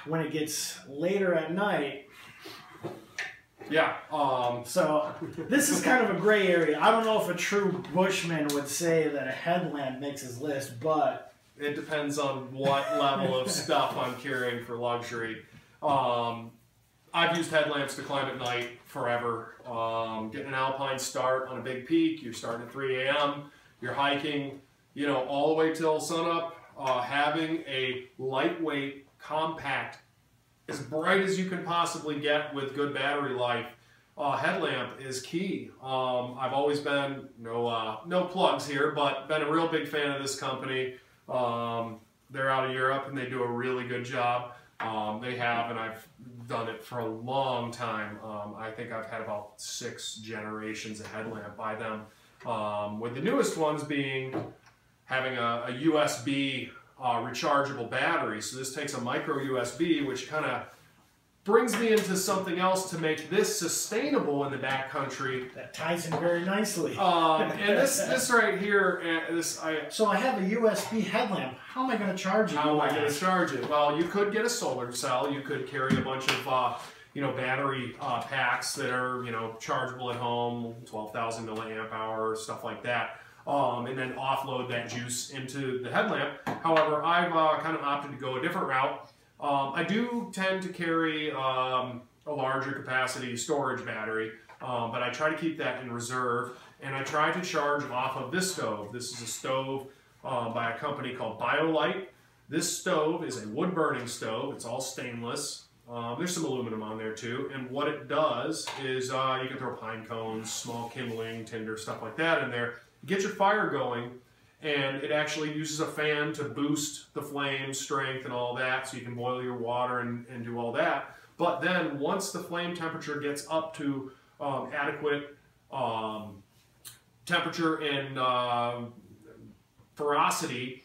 when it gets later at night. Yeah. So this is kind of a gray area. I don't know if a true bushman would say that a headlamp makes his list, but it depends on what level of stuff I'm carrying for luxury. I've used headlamps to climb at night forever. Getting an alpine start on a big peak, you're starting at 3 a.m., you're hiking, you know, all the way till sunup. Having a lightweight, compact, as bright as you can possibly get with good battery life, headlamp is key. I've always been, no plugs here, but been a real big fan of this company. They're out of Europe and they do a really good job. They have, and I've done it for a long time. I think I've had about 6 generations of headlamp by them. With the newest ones being having a USB rechargeable battery. So this takes a micro USB, which kind of brings me into something else to make this sustainable in the backcountry. That ties in very nicely. And this right here, So I have a USB headlamp. How am I going to charge it? How am I going to charge it? Well, you could get a solar cell. You could carry a bunch of battery packs that are chargeable at home, 12,000 milliamp hour, stuff like that. And then offload that juice into the headlamp. However, I've kind of opted to go a different route. I do tend to carry a larger capacity storage battery, but I try to keep that in reserve, and I try to charge off of this stove. This is a stove by a company called BioLite. This stove is a wood-burning stove. It's all stainless. There's some aluminum on there too, and what it does is you can throw pine cones, small kindling, tinder, stuff like that in there. Get your fire going, and it actually uses a fan to boost the flame strength and all that, so you can boil your water and do all that. But then once the flame temperature gets up to adequate temperature and ferocity,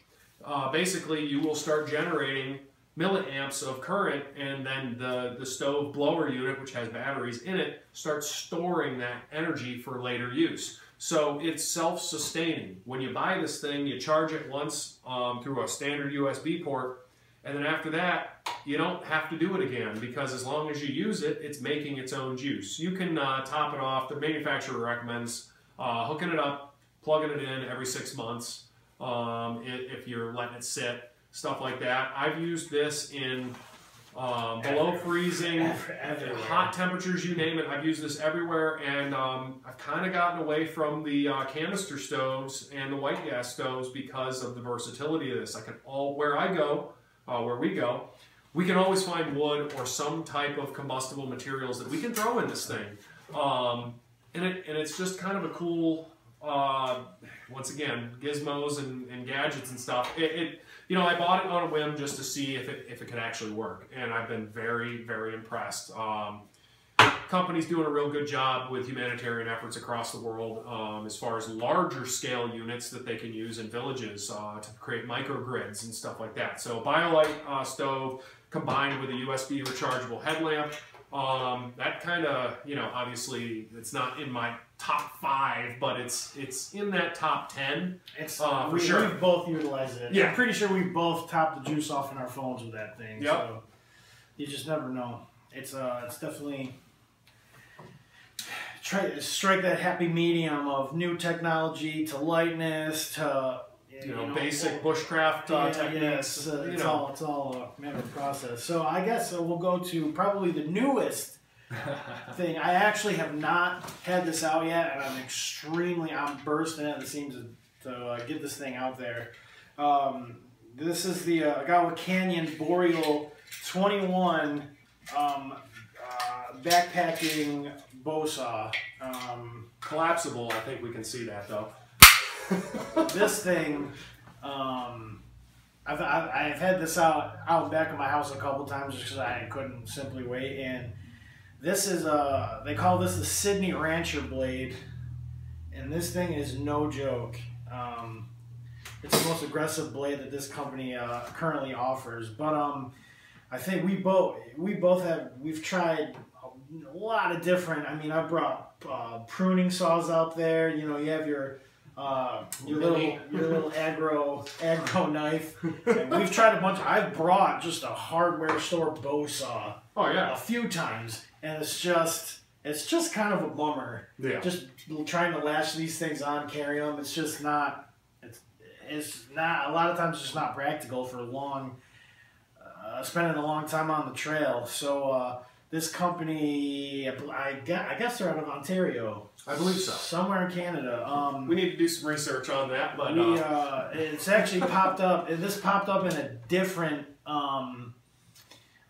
basically you will start generating milliamps of current, and then the stove blower unit, which has batteries in it, starts storing that energy for later use. So it's self-sustaining. When you buy this thing, you charge it once through a standard USB port, and then after that, you don't have to do it again, because as long as you use it, it's making its own juice. You can top it off. The manufacturer recommends hooking it up, plugging it in every 6 months if you're letting it sit, stuff like that. I've used this in below freezing, hot temperatures, you name it. I've used this everywhere, and I've kind of gotten away from the canister stoves and the white gas stoves because of the versatility of this. I can where we go, we can always find wood or some type of combustible materials that we can throw in this thing, and it's just kind of a cool, once again, gizmos and gadgets and stuff. I bought it on a whim just to see if it could actually work, and I've been very, very impressed. Company's doing a real good job with humanitarian efforts across the world as far as larger scale units that they can use in villages to create microgrids and stuff like that. So BioLite stove combined with a USB rechargeable headlamp, that kind of, obviously it's not in my top 5, but it's in that top 10. It's for sure. We've both utilized it. Yeah. I'm pretty sure we both topped the juice off in our phones with that thing. Yep. So you just never know. It's definitely try to strike that happy medium of new technology to lightness to basic bushcraft techniques. It's all a matter of process. So I guess we'll go to probably the newest thing. I actually have not had this out yet, and I'm bursting at the seams to get this thing out there. This is the Agawa Canyon Boreal 21 backpacking bow saw. Collapsible, I think we can see that though. This thing, I've had this out back of my house a couple times just because I couldn't simply wait. And this is they call this the Sydney Rancher blade, and this thing is no joke. It's the most aggressive blade that this company currently offers. But I think we've tried a lot of different. I mean, I brought pruning saws out there. You have your your little aggro knife. And we've tried a bunch. I've brought just a hardware store bow saw. Oh yeah. A few times, and it's just kind of a bummer. Yeah. Just trying to lash these things on, carry them. It's just not. It's not. A lot of times, it's just not practical for spending a long time on the trail. So this company, I guess they're out of Ontario. I believe so. Somewhere in Canada. We need to do some research on that, but it's actually popped up. This popped up in a different.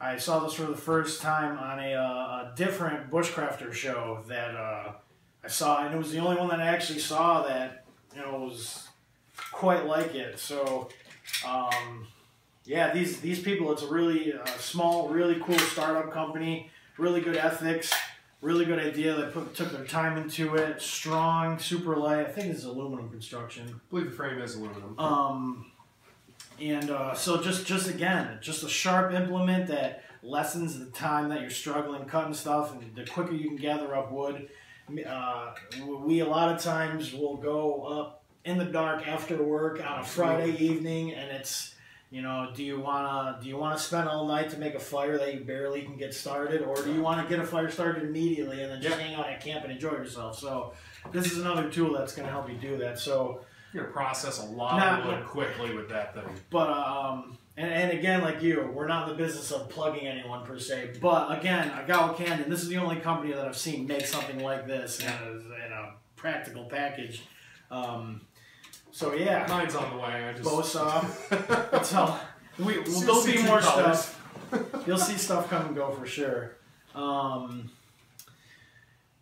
I saw this for the first time on a different bushcrafter show that I saw, and it was the only one that I actually saw that was quite like it. So. Yeah, these people, it's a really small, really cool startup company, really good ethics, really good idea. They took their time into it, strong, super light. I think it's aluminum construction. I believe the frame is aluminum. So just again, just a sharp implement that lessens the time that you're struggling cutting stuff, and the quicker you can gather up wood. We a lot of times will go up in the dark after work on a Friday evening, and it's, do you wanna spend all night to make a fire that you barely can get started, or do you want to get a fire started immediately and then just hang out at camp and enjoy yourself? So this is another tool that's going to help you do that. So you're gonna process a lot of wood quickly with that thing. But and again, like we're not in the business of plugging anyone per se. But again, Gallican, this is the only company that I've seen make something like this in a practical package. So yeah, mine's on the way. I just bow saw. That's all. There'll be more stuff. You'll see stuff come and go for sure.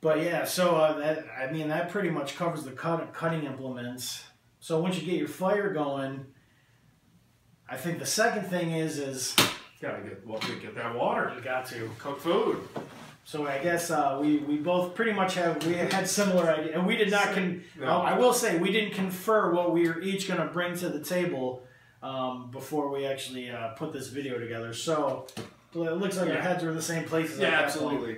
But yeah, so that pretty much covers the cutting implements. So once you get your fire going, I think the second thing is gotta get that water. You got to cook food. So I guess we both pretty much had similar ideas, and we did not I will say we didn't confer what we were each going to bring to the table before we actually put this video together. So it looks like our heads are in the same places. Yeah, absolutely.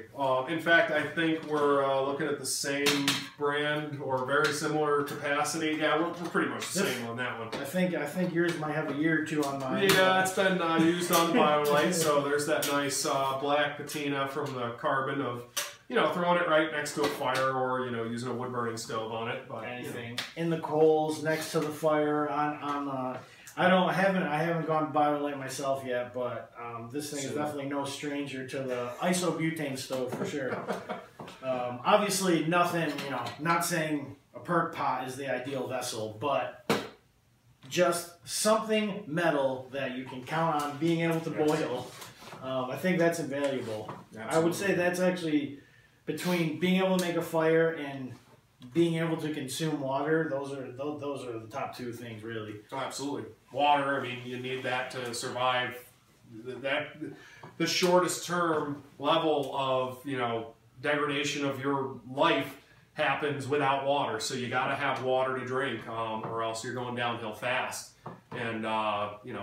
In fact, I think we're looking at the same brand or very similar capacity. Yeah, we're pretty much the same on that one. I think yours might have a year or two on mine. Yeah, it's been used on the BioLite, so there's that nice black patina from the carbon of throwing it right next to a fire, or using a wood burning stove on it. But anything in the coals next to the fire on I haven't gone BioLite myself yet, but this thing is definitely no stranger to the isobutane stove for sure. Obviously, nothing, not saying a perk pot is the ideal vessel, but just something metal that you can count on being able to boil. I think that's invaluable. Absolutely. I would say that's actually, between being able to make a fire and being able to consume water, those are the top two things, really. Oh, absolutely. Water, I mean, you need that to survive. The shortest term level of, degradation of your life happens without water. So you got to have water to drink, or else you're going downhill fast. And,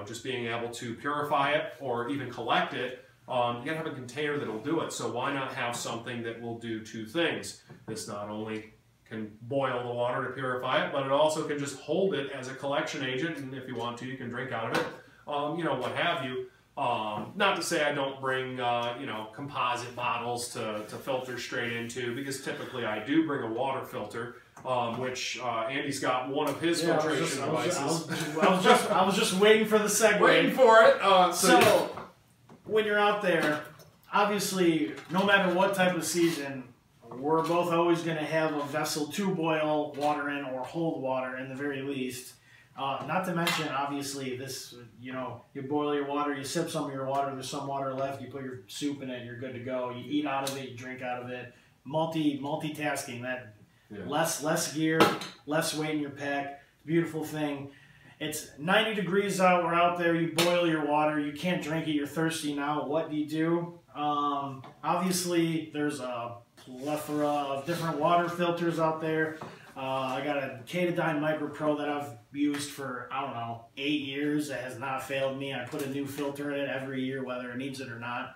just being able to purify it or even collect it, you got to have a container that'll do it. So why not have something that will do two things? This not only can boil the water to purify it, but it also can just hold it as a collection agent, and if you want to, you can drink out of it, what have you. Not to say I don't bring, composite bottles to filter straight into, because typically I do bring a water filter, which Andy's got one of his filtration devices. I was just waiting for the segue. Waiting for it. So when you're out there, obviously, no matter what type of season, we're both always going to have a vessel to boil water in, or hold water in the very least. Not to mention, obviously, this, you boil your water, you sip some of your water, there's some water left, you put your soup in it, you're good to go. You eat out of it, you drink out of it. Multitasking, less gear, less weight in your pack. Beautiful thing. It's 90 degrees out, we're out there, you boil your water, you can't drink it, you're thirsty now. What do? Obviously, there's a plethora of different water filters out there. I got a Katadyn Micro Pro that I've used for, 8 years. It has not failed me. I put a new filter in it every year, whether it needs it or not.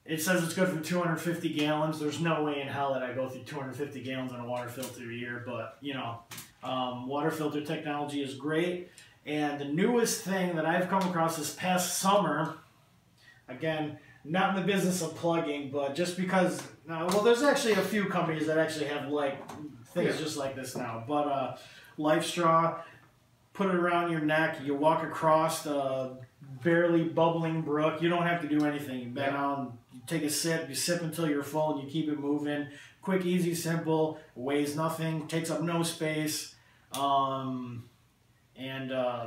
it says it's good for 250 gallons. There's no way in hell that I go through 250 gallons on a water filter a year, but you know, water filter technology is great. And the newest thing that I've come across this past summer, again, not in the business of plugging, but just because, well, there's actually a few companies that actually have like things just like this now. But Life Straw, put it around your neck. You walk across the barely bubbling brook. You don't have to do anything. You bend down, you take a sip, you sip until you're full, and you keep it moving. Quick, easy, simple. Weighs nothing. Takes up no space.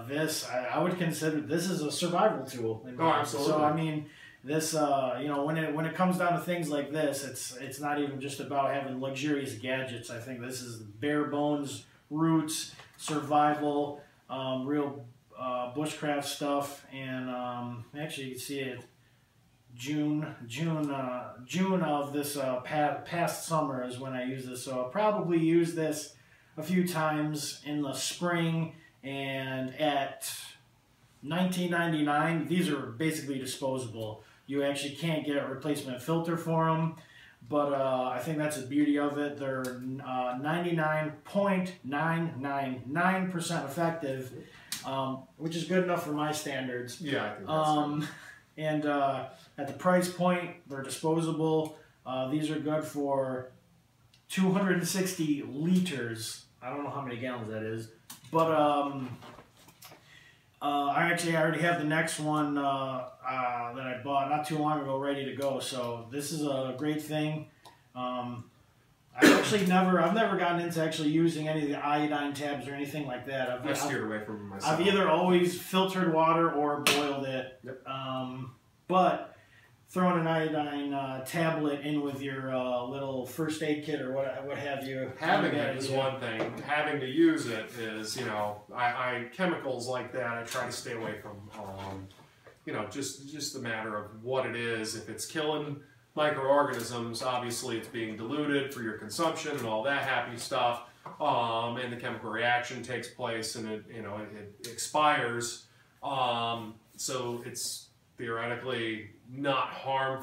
This, I would consider this is a survival tool. Oh, absolutely. So I mean, this, you know, when it comes down to things like this, it's not even just about having luxurious gadgets. I think this is bare bones, roots, survival, real bushcraft stuff. And actually, you can see it. June of this past summer is when I used this. So I'll probably use this a few times in the spring. And at $19.99, these are basically disposable. You actually can't get a replacement filter for them, but I think that's the beauty of it. They're 99.999% effective, which is good enough for my standards. Yeah, I think that's and at the price point, they're disposable. These are good for 260 liters. I don't know how many gallons that is. But I already have the next one that I bought not too long ago ready to go. So this is a great thing. I've never gotten into actually using any of the iodine tabs or anything like that. I steered away from them myself. I've either always filtered water or boiled it. Yep. But throwing an iodine tablet in with your little first aid kit or what have you. Having it is one thing. Having to use it is, you know, I chemicals like that I try to stay away from. You know, just the matter of what it is. If it's killing microorganisms, obviously it's being diluted for your consumption and all that happy stuff. And the chemical reaction takes place and it expires. So it's theoretically not harmful.